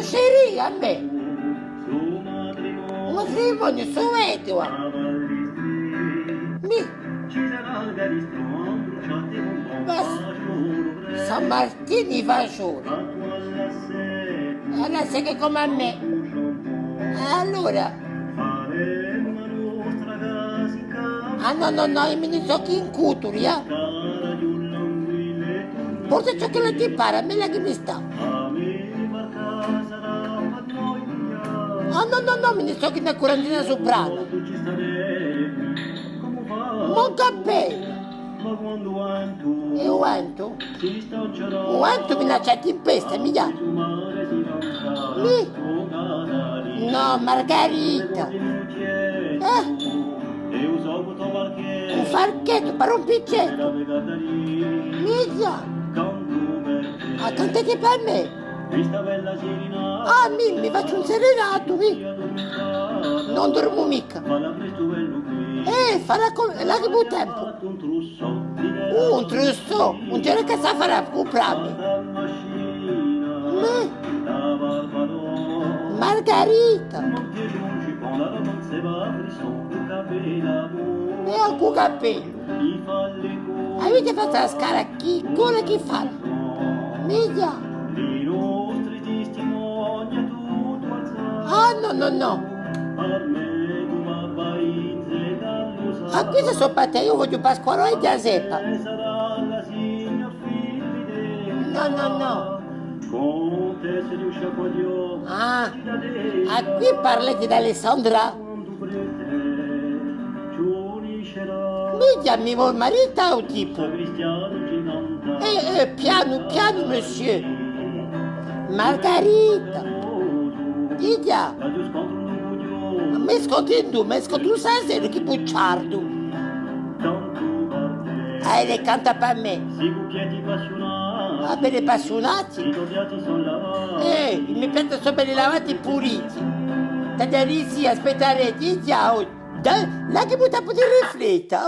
sceri a me. Un matrimonio sovietico. Ma San Martini Fascione. Allora sei che come a me. Allora. Ah no, io mi ne so che in cuturi, Forse ciò che non ti pare, a me la che mi sta. Ah no, me ne so che una curantina soprano. Mon cappello. E quanto? Quanto mi lasciati in pesta, mi dà? No, Margherita. Un farchetto per un piccetto. Miglia. Ah, cantate per me. Ah, mi faccio un serenato, Non dormo mica. Farà la che buon tempo. Un trusso. Un giorno che sa farà comprarmi. Margherita. E ho un capello. Avete fatto la scala chi? Come chi fa? Miglia. Ah no. Ah, questa sono per te, io voglio Pasquale e Giuseppa. No. Ah, qui parlate di Alessandra? Mi vuol marito o tipo? Piano, monsieur. Margherita. Dica. Mi scontro stasera che bucciardo. Le canta per me. Ah, bene appassionati. Mi penso sono belli lavati puliti. Tagliarisi, aspettare, dica. La che butta per rifletta,